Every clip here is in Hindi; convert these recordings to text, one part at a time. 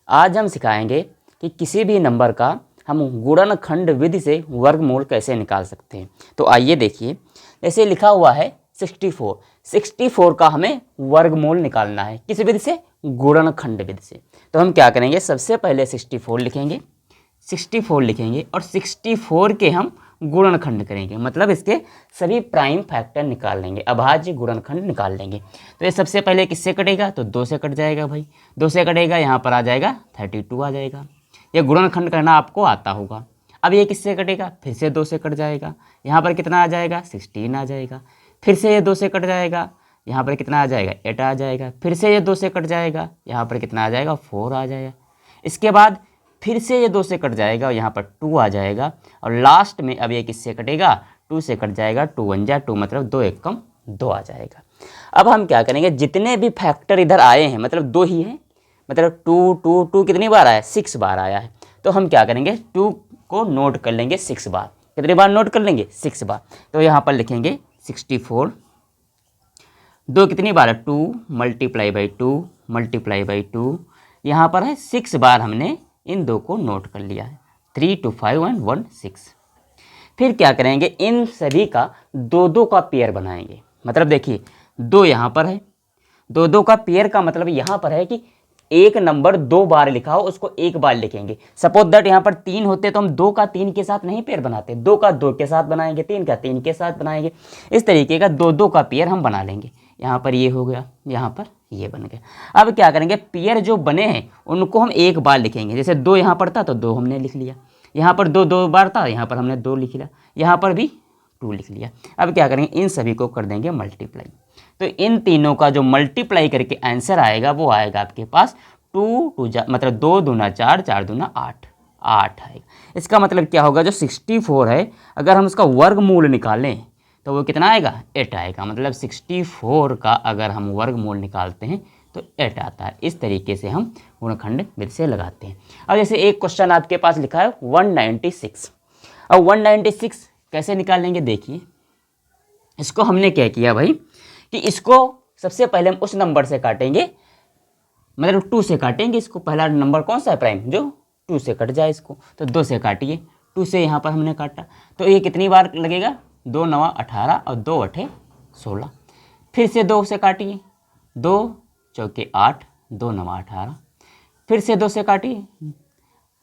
आज हम सिखाएंगे कि किसी भी नंबर का हम गुणनखंड विधि से वर्गमूल कैसे निकाल सकते हैं। तो आइए देखिए, जैसे लिखा हुआ है 64, 64 का हमें वर्गमूल निकालना है किस विधि से? गुणनखंड विधि से। तो हम क्या करेंगे, सबसे पहले 64 लिखेंगे, 64 लिखेंगे और 64 के हम गुणनखंड करेंगे, मतलब इसके सभी प्राइम फैक्टर निकाल लेंगे, अभाज्य गुणनखंड निकाल लेंगे। तो ये सबसे पहले किससे कटेगा? तो 2 से कट जाएगा भाई, 2 से कटेगा, यहाँ पर आ जाएगा 32 आ जाएगा। ये गुणनखंड करना आपको आता होगा। अब ये किससे कटेगा? फिर से 2 से कट जाएगा, यहाँ पर कितना आ जाएगा? 16 आ जाएगा। फिर से ये 2 से कट जाएगा, यहाँ पर कितना आ जाएगा? 8 आ जाएगा। फिर से ये 2 से कट जाएगा, यहाँ पर कितना आ जाएगा? 4 आ जाएगा। इसके बाद फिर से ये 2 से कट जाएगा, यहाँ पर 2 आ जाएगा। और लास्ट में अब ये किससे कटेगा? 2 से कट जाएगा, 2 1 जा 2, मतलब 2 1 कम 2 आ जाएगा। अब हम क्या करेंगे, जितने भी फैक्टर इधर आए हैं, मतलब 2 ही हैं, मतलब 2 2 2 कितनी बार आया? 6 बार आया है। तो हम क्या करेंगे, 2 को नोट कर लेंगे 6 बार। कितनी बार नोट कर लेंगे? 6 बार। तो यहाँ पर लिखेंगे 64, 2 कितनी बार है? 2 मल्टीप्लाई बाई 2 मल्टीप्लाई बाई 2, यहाँ पर है 6 बार हमने इन 2 को नोट कर लिया है, 3 2 5 1 1 6। फिर क्या करेंगे, इन सभी का 2 2 का पेयर बनाएंगे। मतलब देखिए 2 यहाँ पर है, 2 2 का पेयर का मतलब यहाँ पर है कि एक नंबर 2 बार लिखा हो उसको 1 बार लिखेंगे। सपोज दैट यहाँ पर 3 होते तो हम 2 का 3 के साथ नहीं पेयर बनाते, 2 का 2 के साथ बनाएंगे, 3 का 3 के साथ बनाएंगे। इस तरीके का 2 2 का पेयर हम बना लेंगे। यहाँ पर ये हो गया, यहाँ पर ये बन गया। अब क्या करेंगे, पेयर जो बने हैं उनको हम 1 बार लिखेंगे। जैसे 2 यहाँ पर था तो 2 हमने लिख लिया, यहाँ पर 2 2 बार था, यहाँ पर हमने 2 लिख लिया, यहाँ पर भी 2 लिख लिया। अब क्या करेंगे, इन सभी को कर देंगे मल्टीप्लाई। तो इन तीनों का जो मल्टीप्लाई करके आंसर आएगा वो आएगा आपके पास 2 2 मतलब 2 दूना 4 4 दूना 8 8 आएगा। इसका मतलब क्या होगा, जो 64 है अगर हम उसका वर्गमूल निकालें तो वो कितना आएगा? 8 आएगा। मतलब 64 का अगर हम वर्गमूल निकालते हैं तो 8 आता है। इस तरीके से हम गुणनखंड विधि से लगाते हैं। अब जैसे एक क्वेश्चन आपके पास लिखा है 196। अब 196 कैसे निकालेंगे, देखिए इसको हमने क्या किया भाई कि इसको सबसे पहले हम उस नंबर से काटेंगे, मतलब 2 से काटेंगे इसको। पहला नंबर कौन सा है प्राइम, जो 2 से कट जाए इसको। तो 2 से काटिए, 2 से यहाँ पर हमने काटा तो ये कितनी बार लगेगा? 2 9 18 और 2 8 16। फिर से 2 से काटिए, 2 चौके 8, 2 9 18। फिर से 2 से काटिए,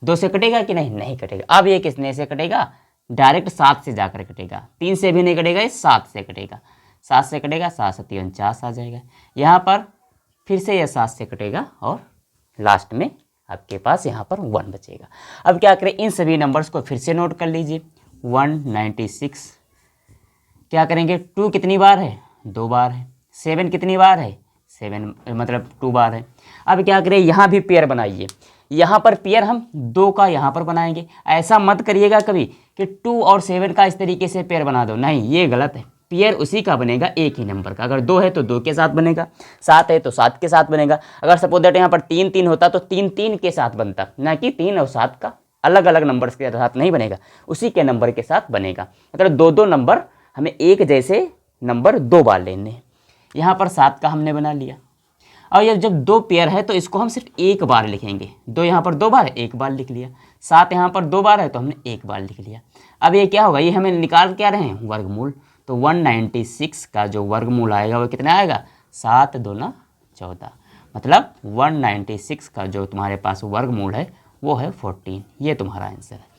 2 से कटेगा कि नहीं? नहीं कटेगा। अब ये किसने से कटेगा? डायरेक्ट 7 से जाकर कटेगा, 3 से भी नहीं कटेगा, ये 7 से कटेगा। 7 से कटेगा, 7 7 49 आ जाएगा। यहाँ पर फिर से यह 7 से कटेगा और लास्ट में आपके पास यहाँ पर 1 बचेगा। अब क्या करें, इन सभी नंबर्स को फिर से नोट कर लीजिए। 196 क्या करेंगे, 2 कितनी बार है? 2 बार है। 7 कितनी बार है? 7 मतलब 2 बार है। अब क्या करें, यहाँ भी पेयर बनाइए। यहाँ पर पेयर हम 2 का यहाँ पर बनाएंगे। ऐसा मत करिएगा कभी कि 2 और 7 का इस तरीके से पेयर बना दो, नहीं, ये गलत है। पेयर उसी का बनेगा एक ही नंबर का। अगर 2 है तो 2 के साथ बनेगा, 7 है तो 7 के साथ बनेगा। अगर सपोज दैट यहाँ पर 3 3 होता तो 3 3 के साथ बनता, ना कि 3 और 7 का अलग अलग नंबर्स के साथ नहीं बनेगा, उसी के नंबर के साथ बनेगा। मतलब 2 2 नंबर हमें एक जैसे नंबर 2 बार लेने हैं। यहाँ पर 7 का हमने बना लिया। और ये जब 2 पेयर है तो इसको हम सिर्फ 1 बार लिखेंगे। 2 यहाँ पर 2 बार है, 1 बार लिख लिया। 7 यहाँ पर 2 बार है तो हमने 1 बार लिख लिया। अब ये क्या होगा, ये हमें निकाल क्या रहे हैं? वर्गमूल। तो 196 का जो वर्गमूल आएगा वो कितना आएगा? 7 दूना 14। मतलब 196 का जो तुम्हारे पास वर्गमूल है वो है 14। ये तुम्हारा आंसर है।